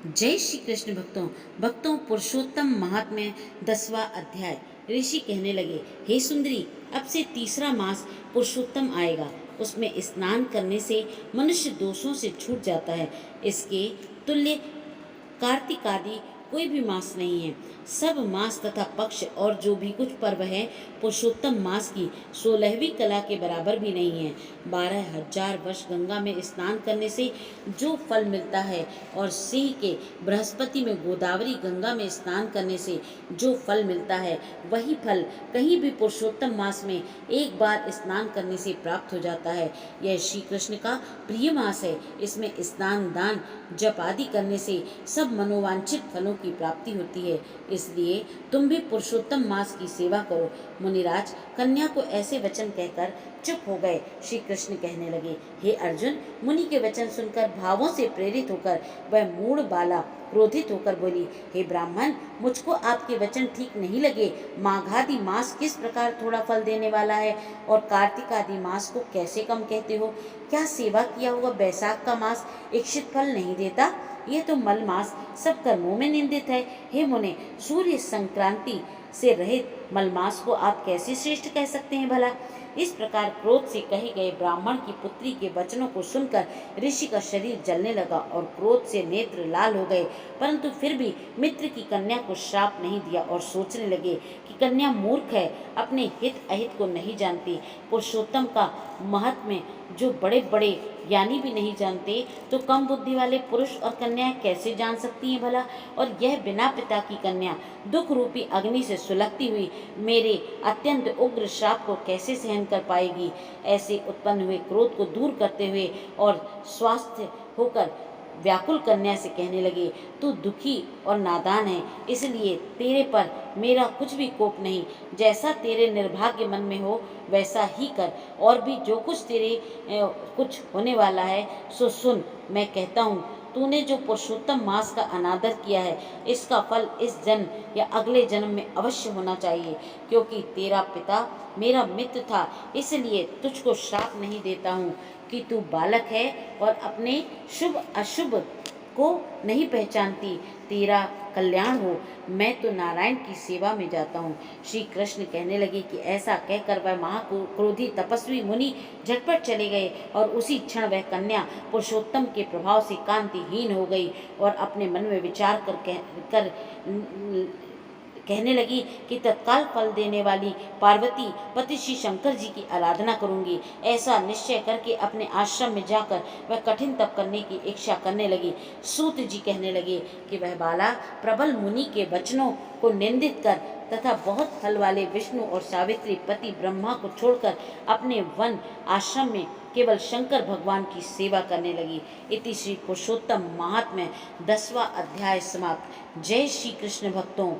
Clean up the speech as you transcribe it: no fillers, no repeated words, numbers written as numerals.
जय श्री कृष्ण भक्तों। भक्तों, पुरुषोत्तम महात्म्य 10वां अध्याय। ऋषि कहने लगे, हे सुंदरी, अब से तीसरा मास पुरुषोत्तम आएगा। उसमें स्नान करने से मनुष्य दोषों से छूट जाता है। इसके तुल्य कार्तिक आदि कोई भी मास नहीं है। सब मास तथा पक्ष और जो भी कुछ पर्व है पुरुषोत्तम मास की 16वीं कला के बराबर भी नहीं है। 12,000 वर्ष गंगा में स्नान करने से जो फल मिलता है और सिंह के बृहस्पति में गोदावरी गंगा में स्नान करने से जो फल मिलता है, वही फल कहीं भी पुरुषोत्तम मास में एक बार स्नान करने से प्राप्त हो जाता है। यह श्री कृष्ण का प्रिय मास है। इसमें स्नान, दान, जप आदि करने से सब मनोवांछित फलों की प्राप्ति होती है। इसलिए तुम भी पुरुषोत्तम मास की सेवा करो। मुनिराज कन्या को ऐसे वचन कहकर चुप हो गए। श्री कृष्ण कहने लगे, हे अर्जुन, मुनि के वचन सुनकर भावों से प्रेरित होकर वह मूढ़ बाला क्रोधित होकर बोली, हे ब्राह्मण, मुझको आपके वचन ठीक नहीं लगे। माघादि मास किस प्रकार थोड़ा फल देने वाला है और कार्तिक आदि मास को कैसे कम कहते हो? क्या सेवा किया हुआ बैसाख का मास इच्छित फल नहीं देता? ये तो मल मास सब कर्मों में निंदित है। हे मुने, सूर्य संक्रांति से रहित मलमास को आप कैसे श्रेष्ठ कह सकते हैं भला? इस प्रकार क्रोध से कहे गए ब्राह्मण की पुत्री के वचनों को सुनकर ऋषि का शरीर जलने लगा और क्रोध से नेत्र लाल हो गए, परंतु फिर भी मित्र की कन्या को श्राप नहीं दिया और सोचने लगे कि कन्या मूर्ख है, अपने हित अहित को नहीं जानती। पुरुषोत्तम का महात्म्य जो बड़े बड़े ज्ञानी भी नहीं जानते, तो कम बुद्धि वाले पुरुष और कन्याएं कैसे जान सकती हैं भला? और यह बिना पिता की कन्या दुख रूपी अग्नि से सुलगती हुई मेरे अत्यंत उग्र श्राप को कैसे सहन कर पाएगी? ऐसे उत्पन्न हुए क्रोध को दूर करते हुए और स्वास्थ्य होकर व्याकुल कन्या से कहने लगे, तू दुखी और नादान है, इसलिए तेरे पर मेरा कुछ भी कोप नहीं। जैसा तेरे निर्भाग्य मन में हो वैसा ही कर, और भी जो कुछ तेरे कुछ होने वाला है सो सुन। मैं कहता हूँ, तूने जो पुरुषोत्तम मास का अनादर किया है, इसका फल इस जन्म या अगले जन्म में अवश्य होना चाहिए। क्योंकि तेरा पिता मेरा मित्र था, इसलिए तुझको श्राप नहीं देता हूँ कि तू बालक है और अपने शुभ अशुभ को नहीं पहचानती। तेरा कल्याण हो, मैं तो नारायण की सेवा में जाता हूँ। श्री कृष्ण कहने लगे कि ऐसा कहकर वह महाक्रोधी तपस्वी मुनि झटपट चले गए और उसी क्षण वह कन्या पुरुषोत्तम के प्रभाव से कांतिहीन हो गई और अपने मन में विचार कर कहने लगी कि तत्काल फल देने वाली पार्वती पति श्री शंकर जी की आराधना करूंगी। ऐसा निश्चय करके अपने आश्रम में जाकर वह कठिन तप करने की इच्छा करने लगी। सूत जी कहने लगे कि वह बाला प्रबल मुनि के वचनों को निंदित कर तथा बहुत फल वाले विष्णु और सावित्री पति ब्रह्मा को छोड़कर अपने वन आश्रम में केवल शंकर भगवान की सेवा करने लगी। इति श्री पुरुषोत्तम महात्म्य 10वां अध्याय समाप्त। जय श्री कृष्ण भक्तों।